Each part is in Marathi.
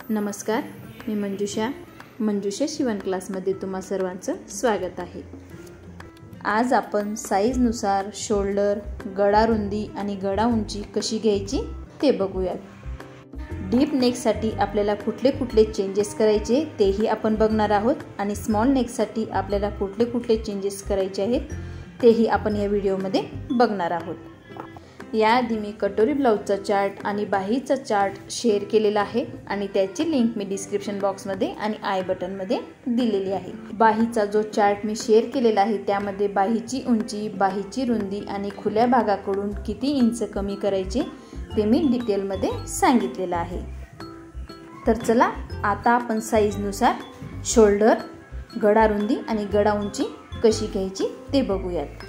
नमस्कार, मी मंजुषा शिवण क्लासमध्ये तुम्हा सर्वांचं स्वागत आहे। आज आपण साईजनुसार शोल्डर, गळा रुंदी आणि गळा उंची कशी घ्यायची ते बघूयात। डीप नेकसाठी आपल्याला कुठले चेंजेस करायचे तेही आपण बघणार आहोत आणि स्मॉल नेकसाठी आपल्याला कुठले चेंजेस करायचे आहेत तेही आपण या व्हिडिओमध्ये बघणार आहोत। याआधी मी कटोरी ब्लाउजचा चार्ट आणि बाहीचा चार्ट शेअर केलेला आहे आणि त्याची लिंक मी डिस्क्रिप्शन बॉक्समध्ये आणि आय बटनमध्ये दिलेली आहे। बाहीचा जो चार्ट मी शेअर केलेला आहे त्यामध्ये बाहीची उंची, बाहीची रुंदी आणि खुल्या भागाकडून किती इंच कमी करायचे ते मी डिटेलमध्ये सांगितलेलं आहे। तर चला आता आपण साईजनुसार शोल्डर, गळा रुंदी आणि गळा उंची कशी घ्यायची ते बघूयात।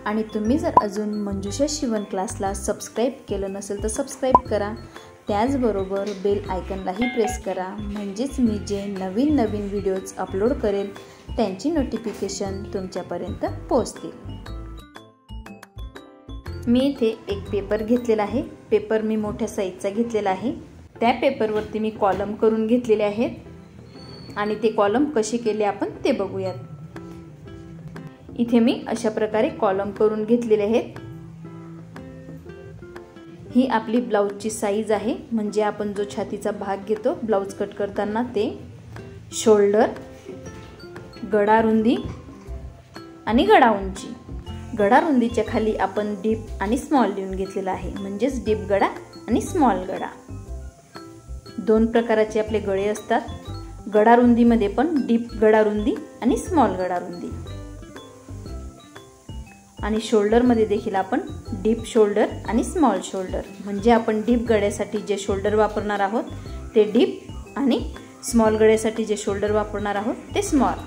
आणि तुम्ही जर अजून मंजुषा शिवण क्लासला सबस्क्राइब केलं नसेल तर सबस्क्राइब करा, त्याचबरोबर बेल आयकॉनलाही प्रेस करा, म्हणजेच मी जे नवीन व्हिडिओज अपलोड करेल त्यांची नोटिफिकेशन तुमच्यापर्यंत पोहोचतील। मी इथे एक पेपर घेतलेला आहे। पेपर मी मोठ्या साईजचा घेतलेला आहे। त्या पेपरवरती मी कॉलम करून घेतलेले आहेत आणि ते कॉलम कसे केले आपण ते बघूयात। इथे मी अशा प्रकारे कॉलम करून घेतलेले आहेत। ही आपली ब्लाउजची साईज आहे, म्हणजे आपण जो छातीचा भाग घेतो ब्लाउज कट करताना ते शोल्डर, गळा रुंदी आणि गळा उंची। गळा रुंदीच्या खाली आपण डीप आणि स्मॉल लिहून घेतलेला आहे, म्हणजेच डीप गळा आणि स्मॉल गळा। दोन प्रकाराचे आपले गळे असतात। गळा रुंदीमध्ये पण डीप गळा रुंदी आणि स्मॉल गळा रुंदी, आणि शोल्डर मध्ये देखील आपण डीप शोल्डर आणि स्मॉल शोल्डर, म्हणजे आपण डीप गळ्यासाठी जे शोल्डर वापरणार आहोत ते डीप आणि स्मॉल गळ्यासाठी जे शोल्डर वापरणार आहोत ते स्मॉल।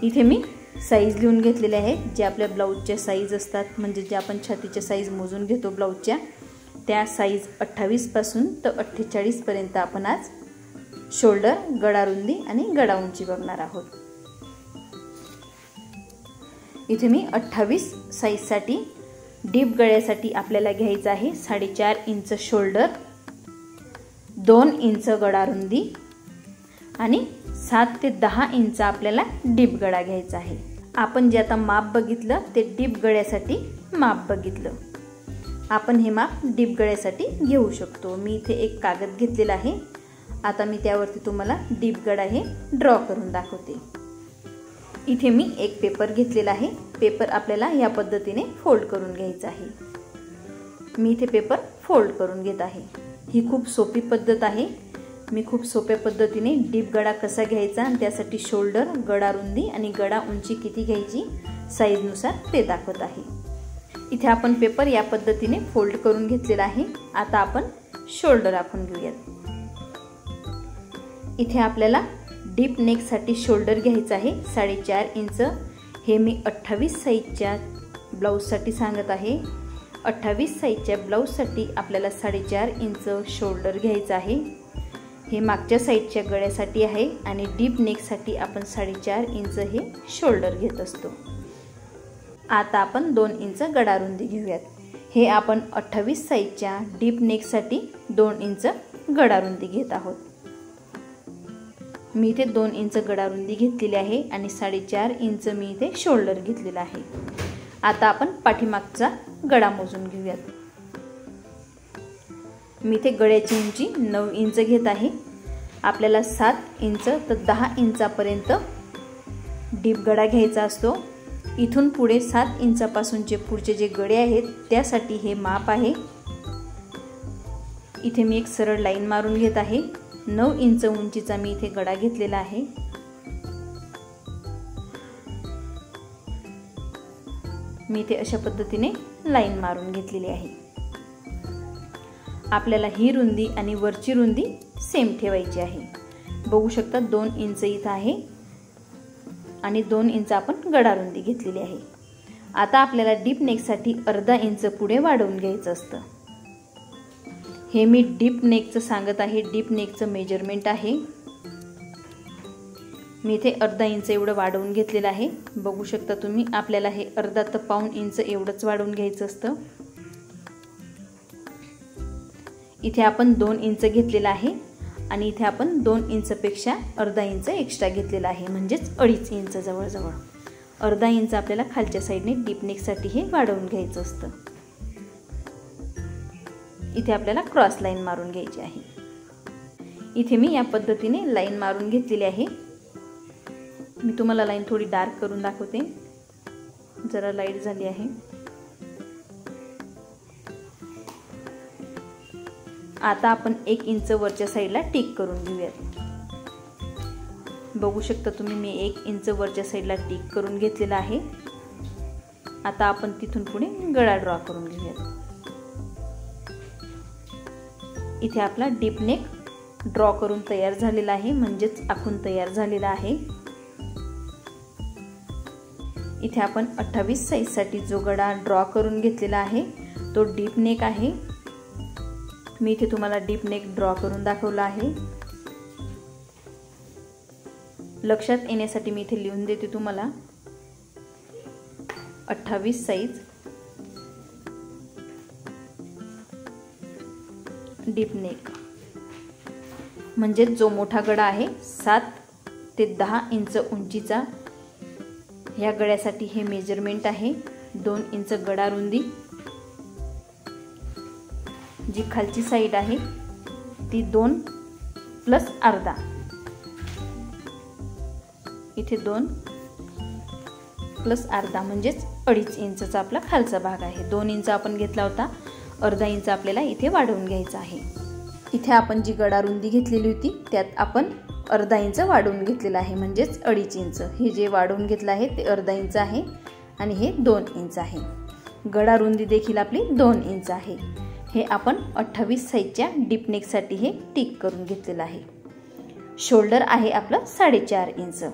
इथे मी साईज लिहून घेतलेले आहेत, जे आपल्या ब्लाउजच्या साईज असतात, म्हणजे जे आपण छातीच्या साईज मोजून घेतो ब्लाउजच्या, त्या साईज 28 पासून तर 48 पर्यंत आपण आज शोल्डर, गळा रुंदी आणि गळा उंची बघणार आहोत। इथे मी 28 साईजसाठी डीप गळ्यासाठी आपल्याला घ्यायचं आहे 4.5 इंच शोल्डर, 2 इंच गळा रुंदी आणि 7 ते 10 इंच आपल्याला डीप गळा घ्यायचा आहे। आपण जे आता माप बघितलं ते डीप गळ्यासाठी माप बघितलं। आपण हे माप डीप गळ्यासाठी घेऊ शकतो। मी इथे एक कागद घेतलेला आहे। आता मी त्यावरती तुम्हाला डीप गळा हे ड्रॉ करून दाखवते। इथे मी एक पेपर घेतलेला आहे। पेपर आपल्याला या पद्धतीने फोल्ड करून घ्यायचा आहे। मी इथे पेपर फोल्ड करून घेत आहे। ही खूप सोपी पद्धत आहे। मी खूप सोप्या पद्धतीने डीप गळा कसा घ्यायचा आणि त्यासाठी शोल्डर, गळा रुंदी आणि गळा उंची किती घ्यायची साईजनुसार ते दाखवत आहे। इथे आपण पेपर या पद्धतीने फोल्ड करून घेतलेला आहे। आता आपण शोल्डर आखून घेऊयात। इथे आपल्याला डीप नेक साठी शोल्डर घ्यायचा आहे 4.5 इंच। हे मी 28 साईजच्या ब्लाउज साठी सांगत आहे। 28 साईजच्या ब्लाउज साठी आपल्याला 4.5 इंच शोल्डर घ्यायचा आहे। हे मागच्या साईडच्या गळ्यासाठी आहे आणि डीप नेक साठी आपण 4.5 इंच हे शोल्डर घेत असतो। आता आपण 2 इंच गळा रुंदी घेऊयात। हे आपण 28 साईजच्या डीप नेक साठी 2 इंच गळा रुंदी घेत आहोत। मी इथे 2 इंच गळा रुंदी घेतलेली आहे आणि 4.5 इंच मी इथे शोल्डर घेतलेला आहे। आता आपण पाठीमागचा गळा मोजून घेऊयात। मी इथे गळ्याची उंची 9 इंच घेत आहे। आपल्याला 7 इंच तर 10 इंचापर्यंत डीप गळा घ्यायचा असतो। इथून पुढे 7 इंचापासूनचे पुढचे जे गळे आहेत त्यासाठी हे माप आहे। इथे मी एक सरळ लाईन मारून घेत आहे। 9 इंच उंचीचा मी इथे गळा घेतलेला आहे। मी इथे अशा पद्धतीने लाईन मारून घेतलेली आहे। आपल्याला ही रुंदी आणि वरची रुंदी सेम ठेवायची आहे। बघू शकता 2 इंच इथं आहे आणि 2 इंच आपण गळा रुंदी घेतलेली आहे। आता आपल्याला डीप नेक साठी अर्धा इंच पुढे वाढवून घ्यायचं असतं। हे मी डीप नेकचं सांगत आहे, डीप नेकचं मेजरमेंट आहे। मी इथे अर्धा इंच एवढं वाढवून घेतलेलं आहे। बघू शकता तुम्ही, आपल्याला हे अर्धा ते पाऊण इंच एवढंच वाढवून घ्यायचं असतं। इथे आपण 2 इंच घेतलेला आहे आणि इथे आपण 2 इंचपेक्षा अर्धा इंच एक्स्ट्रा घेतलेला आहे, म्हणजेच 2.5 इंच जवळजवळ. अर्धा इंच आपल्याला खालच्या साईडने डीप नेकसाठी हे वाढवून घ्यायचं असतं. इथे आपल्याला क्रॉस लाईन मारून घ्यायची आहे. इथे मी या पद्धतीने लाईन मारून घेतलेली आहे. मी तुम्हाला लाईन थोडी डार्क करून दाखवते, जरा लाईट झाली आहे. आता आपण 1 इंच वरच्या साईडला टिक करून घेऊयात. बघू शकता तुम्ही, मी 1 इंच वरच्या साईडला टिक करून घेतलेला आहे. आता आपण तिथून पुढे गळा ड्रॉ करून घेऊयात. इथे आपला डीप नेक ड्रॉ करून तयार झालेला आहे, म्हणजेच आखून तयार झालेला आहे. इथे आपण 28 साईजसाठी जो गळा ड्रॉ करून घेतलेला आहे तो डीप नेक आहे. मी इथे तुम्हाला डीप नेक ड्रॉ करून दाखवला आहे. लक्षात येण्यासाठी मी इथे लिहून देते तुम्हाला. 28 साईज डीप नेक म्हणजे जो मोठा गळा आहे 7 ते 10 इंच उंचीचा, ह्या गळ्यासाठी हे मेजरमेंट आहे. 2 इंच गळा रुंदी. जी खालची साईड आहे ती 2 प्लस अर्धा. इथे 2 प्लस अर्धा म्हणजेच 2.5 इंचचा आपला खालचा भाग आहे. 2 इंच आपण घेतला होता, अर्धा इंच आपल्याला इथे वाढवून घ्यायचा आहे. इथे आपण जी गळा रुंदी घेतलेली होती त्यात आपण अर्धा इंच वाढवून घेतलेला आहे, म्हणजेच 2.5 इंच. हे जे वाढवून घेतलं आहे ते अर्धा इंच आहे आणि हे 2 इंच आहे. गळा रुंदी देखील आपली 2 इंच आहे. हे आपण 28 साईजच्या डीप नेकसाठी हे टिक करून घेतलेलं आहे. शोल्डर आहे आपलं 4.5 इंच.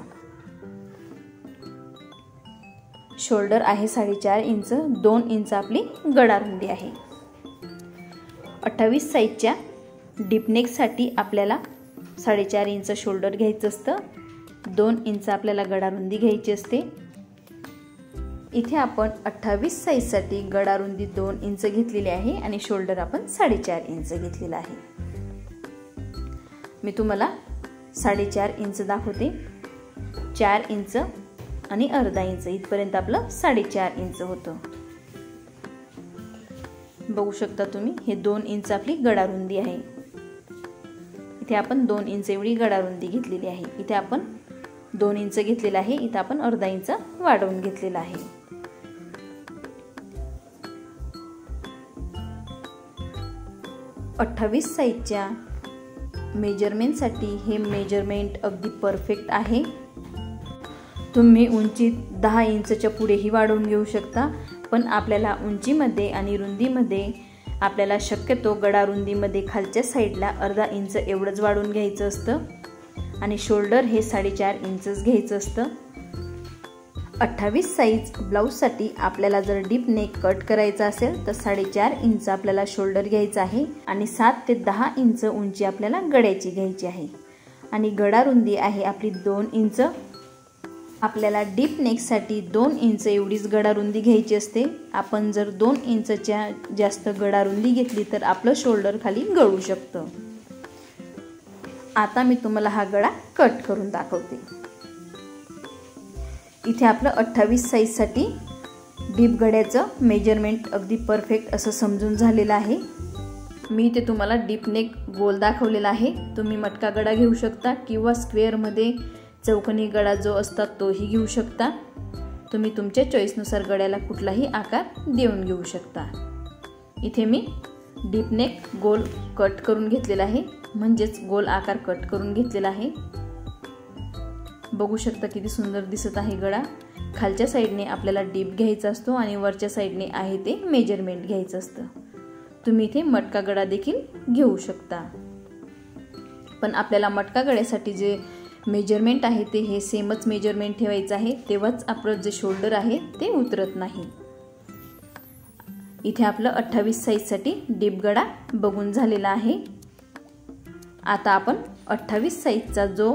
शोल्डर आहे 4.5 इंच. 2 इंच आपली गळा रुंदी आहे. 28 साईजच्या डीप नेकसाठी आपल्याला 4.5 इंच शोल्डर घ्यायचं असतं. 2 इंच आपल्याला गळा रुंदी घ्यायची असते. इथे आपण 28 साईजसाठी गळा रुंदी 2 इंच घेतलेली आहे आणि शोल्डर आपण 4.5 इंच घेतलेला आहे. मी तुम्हाला 4.5 इंच दाखवते. 4 इंच आणि अर्धा इंच इथपर्यंत आपलं 4.5 इंच होतं. बघू शकता तुम्ही, हे 2 इंच आपली गळा रुंदी आहे. इथे आपण 2 इंच एवढी गळा रुंदी घेतलेली आहे. इथे आपण 2 इंच घेतलेला आहे. इथे आपण अर्धा इंच वाढवून घेतलेला आहे. अठ्ठावीस साईजच्या मेजरमेंटसाठी हे मेजरमेंट अगदी परफेक्ट आहे. तुम्ही उंची 10 इंचच्या पुढेही वाढवून घेऊ शकता, पण आपल्याला उंचीमध्ये आणि रुंदीमध्ये आपल्याला शक्यतो गळा रुंदीमध्ये खालच्या साईडला अर्धा इंच एवढंच वाढवून घ्यायचं असतं आणि शोल्डर हे 4.5 इंचच घ्यायचं असतं. 28 साईज ब्लाऊजसाठी आपल्याला जर डीप नेक कट करायचा असेल तर 4.5 इंच आपल्याला शोल्डर घ्यायचं आहे आणि 7 ते 10 इंच उंची आपल्याला गळ्याची घ्यायची आहे आणि गळा रुंदी आहे आपली 2 इंच. आपल्याला डीप नेकसाठी 2 इंच एवढीच गळा रुंदी घ्यायची असते. आपण जर 2 इंचच्या जास्त गळा रुंदी घेतली तर आपलं शोल्डर खाली गळू शकतं. आता मी तुम्हाला हा गळा कट करून दाखवते. इथे आपलं 28 साईजसाठी डीप गळ्याचं मेजरमेंट अगदी परफेक्ट असं समजून झालेलं आहे. मी इथे तुम्हाला डीप नेक गोल दाखवलेला आहे. तुम्ही मटका गळा घेऊ शकता किंवा स्क्वेअरमध्ये चौकोनी गळा जो असतात तोही घेऊ शकता. तुम्ही तुमच्या चॉईसनुसार गळ्याला कुठलाही आकार देऊन घेऊ शकता. इथे मी डीप नेक गोल कट करून घेतलेला आहे, म्हणजेच गोल आकार कट करून घेतलेला आहे. बघू शकता किती सुंदर दिसत आहे गळा. खालच्या साईडने आपल्याला डीप घ्यायचा असतो आणि वरच्या साईडने आहे ते मेजरमेंट घ्यायचं असतं. तुम्ही इथे मटका गळा देखील घेऊ शकता, पण आपल्याला मटका गळ्यासाठी जे मेजरमेंट आहे ते हे सेमच मेजरमेंट ठेवायचं आहे, तेव्हाच आपलं जे शोल्डर आहे ते उतरत नाही. इथे आपलं 28 साईजसाठी डीप गळा बघून झालेला आहे. आता आपण 28 साईजचा जो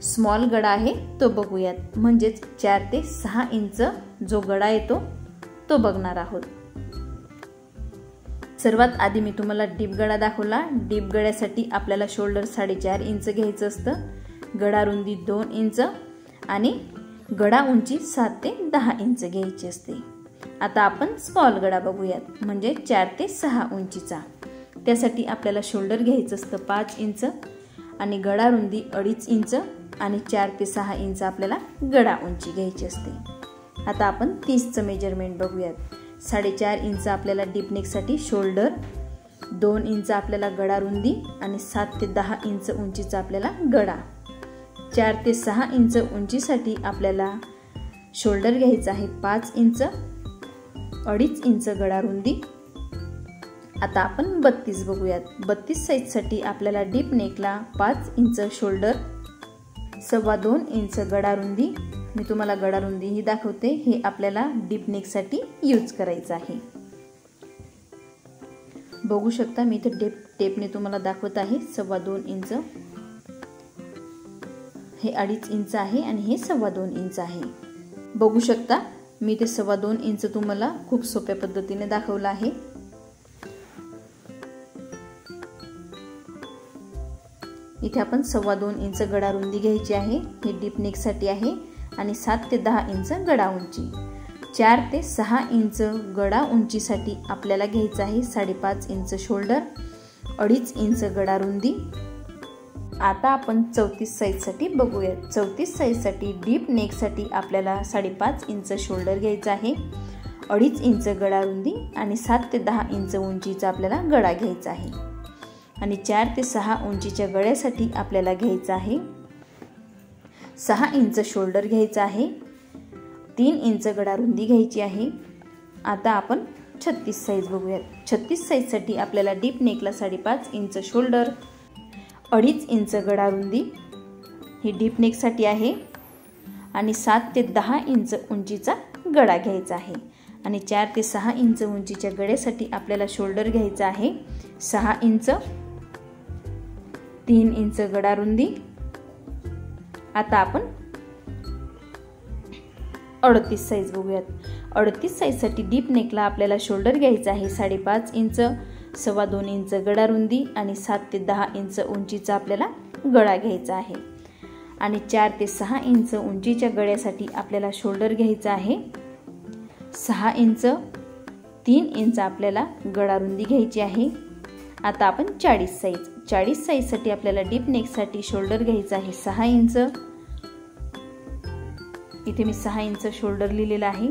स्मॉल गळा आहे तो बघूयात, म्हणजेच 4 ते 6 इंच जो गळा येतो तो बघणार आहोत. सर्वात आधी मी तुम्हाला डीप गळा दाखवला। डीप गळ्यासाठी आपल्याला शोल्डर 4.5 इंच घ्यायचं असतं, गळा रुंदी 2 इंच आणि गळा उंची 7 ते 10 इंच घ्यायची असते। आता आपण स्मॉल गळा बघूयात, म्हणजे 4 ते 6 उंचीचा। त्यासाठी आपल्याला शोल्डर घ्यायचं असतं 5 इंच आणि गळा रुंदी 2.5 इंच आणि 4 ते 6 इंच आपल्याला गळा उंची घ्यायची असते। आता आपण 30चं मेजरमेंट बघूयात। 4.5 इंच आपल्याला डीप नेकसाठी शोल्डर, 2 इंच आपल्याला गळा रुंदी आणि 7 ते 10 इंच उंचीचा आपल्याला गळा। 4 ते 6 इंच उंचीसाठी आपल्याला शोल्डर घ्यायचं आहे 5 इंच, 2.5 इंच गळा रुंदी। आता आपण 32 बघूयात। 32 साईजसाठी आपल्याला डीप नेकला 5 इंच शोल्डर, 2.25 इंच गळा रुंदी। मी तुम्हाला गळा रुंदी ही दाखवते, हे आपल्याला डीप नेकसाठी यूज करायचं आहे। बघू शकता मी इथे टेपने तुम्हाला दाखवत आहे 2.25 इंच, हे 2.5 इंच आहे आणि हे 2.25 इंच आहे। बघू शकता मी इथे 2.25 इंच तुम्हाला खूप सोप्या पद्धतीने दाखवलं आहे। इथे आपण 2.25 इंच गळा रुंदी घ्यायची आहे, हे डीप नेकसाठी आहे आणि 7 ते 10 इंच गळा उंची। 4 ते 6 इंच गळा उंचीसाठी आपल्याला घ्यायचं आहे 5.5 इंच शोल्डर, 2.5 इंच गळा रुंदी। आता आपण 34 साईजसाठी बघूयात। 34 साईजसाठी डीप नेकसाठी आपल्याला 5.5 इंच शोल्डर घ्यायचं आहे, 2.5 इंच गळा रुंदी आणि 7 ते 10 इंच उंचीचा आपल्याला गळा घ्यायचा आहे आणि 4 ते 6 उंचीच्या गळ्यासाठी आपल्याला घ्यायचं आहे 6 इंच शोल्डर घ्यायचं आहे, 3 इंच गळा रुंदी घ्यायची आहे। आता आपण 36 साईज बघूयात। 36 साईजसाठी आपल्याला डीप नेकला 5.5 इंच शोल्डर, 2.5 इंच गळा रुंदी, ही डीप नेकसाठी आहे आणि 7 ते 10 इंच उंचीचा गळा घ्यायचा आहे आणि 4 ते 6 इंच उंचीच्या गळ्यासाठी आपल्याला शोल्डर घ्यायचा आहे 6 इंच, 3 इंच गळा रुंदी। आता आपण 38 साईज बघूयात। 38 साईजसाठी डीप नेकला आपल्याला शोल्डर घ्यायचा आहे 5.5 इंच, 2.25 इंच गळा रुंदी आणि 7 ते 10 इंच उंचीचा आपल्याला गळा घ्यायचा आहे आणि 4 ते 6 इंच उंचीच्या गळ्यासाठी आपल्याला शोल्डर घ्यायचा आहे 6 इंच, 3 इंच आपल्याला गळा रुंदी घ्यायची आहे। आता आपण 40 साईज। 40 साईजसाठी आपल्याला डीप नेकसाठी शोल्डर घ्यायचा आहे 6 इंच, इथे मी 6 इंच शोल्डर लिहिलेला आहे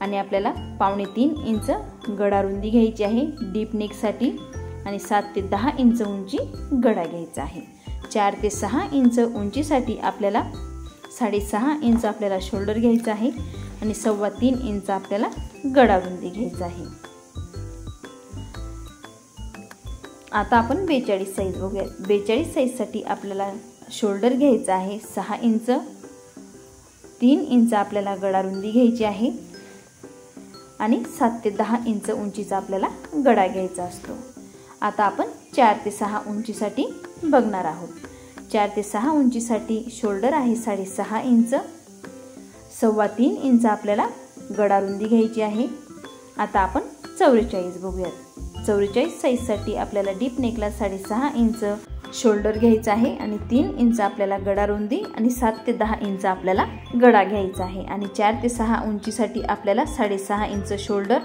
आणि आपल्याला 2.25 इंच गळा रुंदी घ्यायची आहे डीप नेकसाठी आणि 7 ते 10 इंच उंची गळा घ्यायचा आहे। 4 ते 6 इंच उंचीसाठी आपल्याला 6.5 इंच आपल्याला शोल्डर घ्यायचा आहे आणि 3.25 इंच आपल्याला गळा रुंदी घ्यायचा आहे। आता आपण 42 साईज बघूया। 42 साईजसाठी आपल्याला शोल्डर घ्यायचा आहे 6 इंच, 3 इंच आपल्याला गळा रुंदी घ्यायची आहे आणि 7 ते 10 इंच उंचीचा आपल्याला गळा घ्यायचा असतो। आता आपण 4 ते 6 उंचीसाठी बघणार आहोत। 4 ते 6 उंचीसाठी शोल्डर आहे 6.5 इंच, 3.25 इंच आपल्याला गळा रुंदी घ्यायची आहे। आता आपण 44 बघूयात। 44 साईजसाठी आपल्याला डीप नेकला 6.5 इंच शोल्डर घ्यायचा आहे आणि 3 इंच आपल्याला गळा रुंदी आणि 7 ते 10 इंच आपल्याला गळा घ्यायचा आहे आणि 4 ते 6 उंचीसाठी आपल्याला 6.5 इंच शोल्डर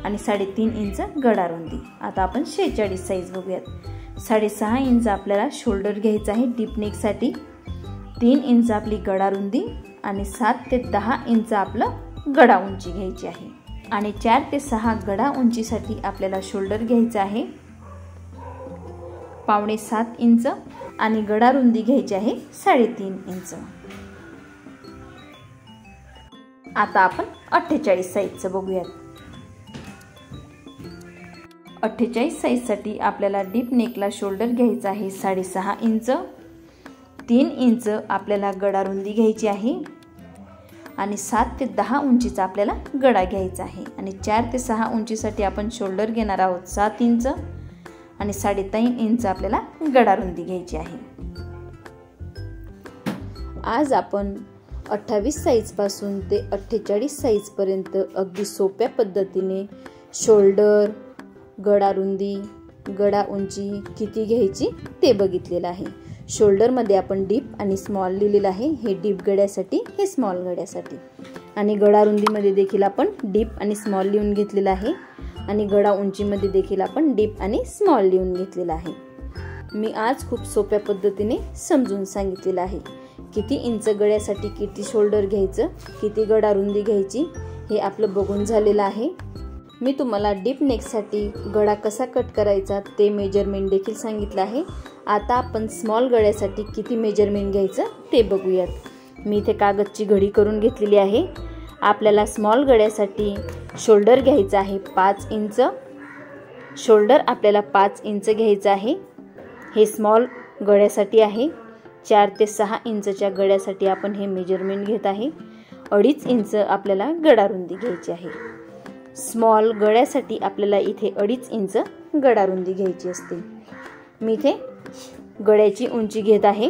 आणि 3.5 इंच गळा रुंदी। आता आपण 46 साईज बघूयात। 6.5 इंच आपल्याला शोल्डर घ्यायचा आहे डीप नेकसाठी, 3 इंच आपली गळा रुंदी आणि 7 ते 10 इंच आपलं गळा उंची घ्यायची आहे आणि 4 ते 6 गळा उंचीसाठी आपल्याला शोल्डर घ्यायचा आहे 7.5 इंच आणि गळा रुंदी घ्यायची आहे 3.5 इंच। आता आपण 48 साईजचं बघूयात। 48 साईजसाठी आपल्याला डीप नेकला शोल्डर घ्यायचा आहे 6.5 इंच, 3 इंच आपल्याला गळा रुंदी घ्यायची आहे आणि 7 ते 10 उंचीचा आपल्याला गळा घ्यायचा आहे आणि 4 ते 6 उंचीसाठी आपण शोल्डर घेणार आहोत 7 इंच आणि 3.5 इंच आपल्याला गळा रुंदी घ्यायची आहे। आज आपण 28 साईजपासून ते 48 साईजपर्यंत अगदी सोप्या पद्धतीने शोल्डर, गळा रुंदी, गळा उंची किती घ्यायची ते बघितलेलं आहे. शोल्डरमध्ये आपण डीप आणि स्मॉल लिहिलेलं आहे. हे डीप गळ्यासाठी, हे स्मॉल गळ्यासाठी. आणि गळा रुंदीमध्ये देखील आपण डीप आणि स्मॉल लिहून घेतलेलं आहे. आणि गळा उंचीमध्ये देखील आपण डीप आणि स्मॉल लिहून घेतलेलं आहे. मी आज खूप सोप्या पद्धतीने समजून सांगितलेलं आहे. किती इंच गळ्यासाठी किती शोल्डर घ्यायचं, किती गळा रुंदी घ्यायची हे आपलं बघून झालेलं आहे. मी तुम्हाला डीप नेकसाठी गळा कसा कट करायचा ते मेजरमेंट देखील सांगितलं आहे. आता आपण स्मॉल गळ्यासाठी किती मेजरमेंट घ्यायचं ते बघूयात. मी इथे कागदची घडी करून घेतलेली आहे. आपल्याला स्मॉल गळ्यासाठी शोल्डर घ्यायचं आहे 5 इंच. शोल्डर आपल्याला 5 इंच घ्यायचं आहे. हे स्मॉल गळ्यासाठी आहे. 4 ते 6 इंचच्या गळ्यासाठी आपण हे मेजरमेंट घेत आहे. 2.5 इंच आपल्याला गळा रुंदी घ्यायची आहे. स्मॉल गळ्यासाठी आपल्याला इथे 2.5 इंच गळा रुंदी घ्यायची असते. मी इथे गळ्याची उंची घेत आहे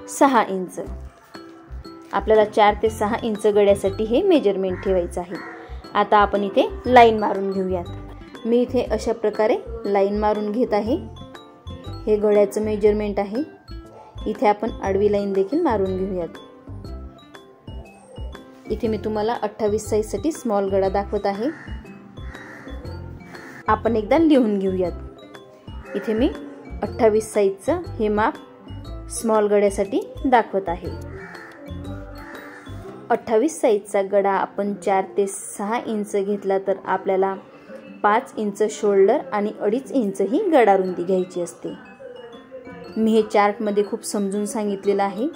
6 इंच. आपल्याला 4 ते 6 इंच गळ्यासाठी हे मेजरमेंट ठेवायचं आहे. आता आपण इथे लाईन मारून घेऊयात. मी इथे अशा प्रकारे लाईन मारून घेत आहे. हे गळ्याचं मेजरमेंट आहे. इथे आपण आडवी लाईन देखील मारून घेऊयात. इथे मी तुम्हाला 28 साईजसाठी स्मॉल गळा दाखवत आहे. आपण एकदा लिहून घेऊयात. इथे मी 28 साईजचं हे माप स्मॉल गळ्यासाठी दाखवत आहे. 28 साईजचा गळा आपण 4 ते 6 इंच घेतला तर आपल्याला 5 इंच शोल्डर आणि 2.5 इंच ही गळा रुंदी घ्यायची असते. मी हे चार्टमध्ये खूप समजून सांगितलेलं आहे.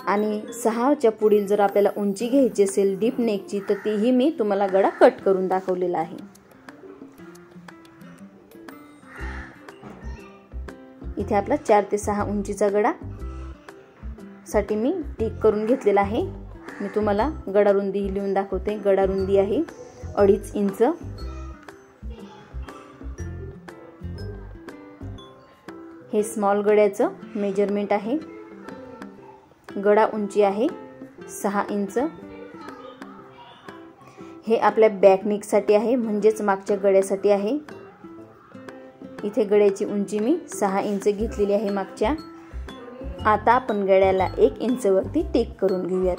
आणि 6च्या पुढील जर आपल्याला उंची घ्यायची असेल डीप नेकची तर तीही मी तुम्हाला गळा कट करून दाखवलेला आहे. इथे आपला 4 ते 6 उंचीचा गळा साठी मी टिक करून घेतलेला आहे. मी तुम्हाला गळा रुंदी लिहून दाखवते. गळा रुंदी आहे 2.5 इंच. हे स्मॉल गळ्याचं मेजरमेंट आहे. गळा उंची आहे 6 इंच. हे आपल्या बॅक नेकसाठी आहे, म्हणजेच मागच्या गळ्यासाठी आहे. इथे गळ्याची उंची मी 6 इंच घेतलेली आहे मागच्या. आता आपण गळ्याला 1 इंच वरती टिक करून घेऊयात.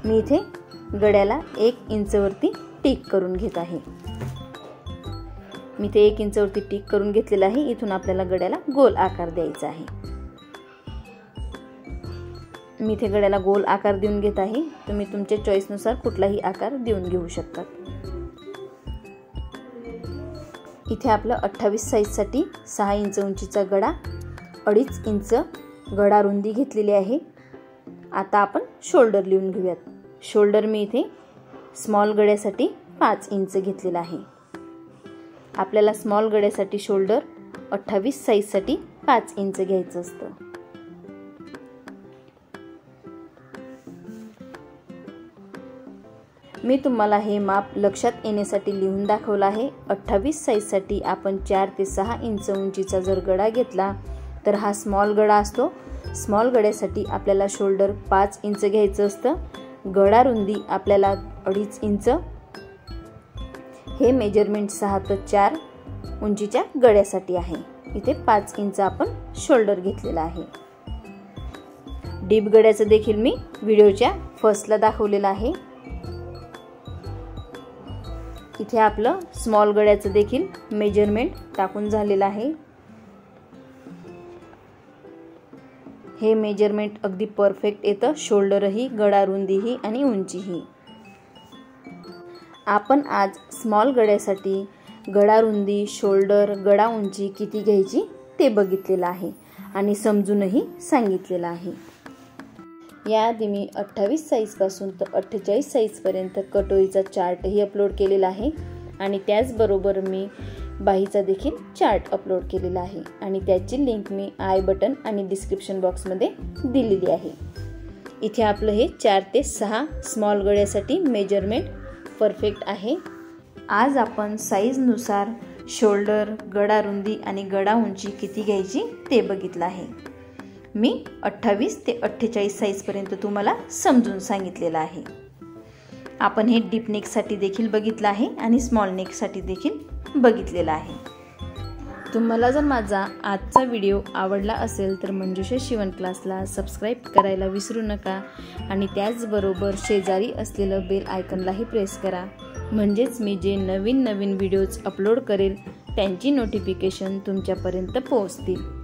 मी इथे गळ्याला 1 इंच वरती टिक करून घेत आहे. मी इथे 1 इंच वरती टिक करून घेतलेला आहे. इथून आपल्याला गळ्याला गोल आकार द्यायचा आहे. मी इथे गळ्याला गोल आकार देऊन घेत आहे. तुम्ही तुमच्या चॉईसनुसार कुठलाही आकार देऊन घेऊ शकता. इथे आपलं 28 साईजसाठी 6 इंच उंचीचा गळा, 2.5 इंच गळा रुंदी घेतलेली आहे. आता आपण शोल्डर लिहून घेऊयात. शोल्डर मी इथे स्मॉल गळ्यासाठी 5 इंच घेतलेला आहे. आपल्याला स्मॉल गळ्यासाठी शोल्डर 28 साईजसाठी 5 इंच घ्यायचं असतं. मी तुम्हाला हे माप लक्षात येण्यासाठी लिहून दाखवलं आहे. 28 साईजसाठी आपण 4 ते 6 इंच उंचीचा जर गळा घेतला तर हा स्मॉल गळा असतो. स्मॉल गळ्यासाठी आपल्याला शोल्डर 5 इंच घ्यायचं असतं. गळा रुंदी आपल्याला 2.5 इंच. हे मेजरमेंट 6 ते 4 उंचीच्या गळ्यासाठी आहे. इथे 5 इंच आपण शोल्डर घेतलेला आहे. डीप गळ्याचं देखील मी व्हिडिओच्या फर्स्टला दाखवलेलं आहे. इथे आपलं स्मॉल गळ्याचं देखील मेजरमेंट टाकून झालेलं आहे. हे मेजरमेंट अगदी परफेक्ट येतं. शोल्डरही, गळा रुंदीही आणि उंचीही. आपण आज स्मॉल गळ्यासाठी गळा रुंदी, शोल्डर, गळा उंची किती घ्यायची ते बघितलेलं आहे आणि समजूनही सांगितलेलं आहे. याआधी मी 28 साईजपासून तर 48 साईजपर्यंत कटोरीचा चार्टही अपलोड केलेला आहे आणि त्याचबरोबर मी बाहीचा देखील चार्ट अपलोड केलेला आहे आणि त्याची लिंक मी आय बटन आणि डिस्क्रिप्शन बॉक्समध्ये दिलेली आहे. इथे आपलं हे 4 ते 6 स्मॉल गळ्यासाठी मेजरमेंट परफेक्ट आहे. आज आपण साईजनुसार शोल्डर, गळा रुंदी आणि गळा उंची किती घ्यायची ते बघितलं आहे. मी 28 ते 48 साईजपर्यंत तुम्हाला समजून सांगितलेलं आहे. आपण हे डीप नेकसाठी देखील बघितलं आहे आणि स्मॉल नेकसाठी देखील बघितलेलं आहे. तुम्हाला जर माझा आजचा व्हिडिओ आवडला असेल तर मंजुषा शिवण क्लासला सबस्क्राईब करायला विसरू नका आणि त्याचबरोबर शेजारी असलेलं बेल आयकॉनलाही प्रेस करा, म्हणजेच मी जे नवीन व्हिडिओज अपलोड करेल त्यांची नोटिफिकेशन तुमच्यापर्यंत पोहोचतील.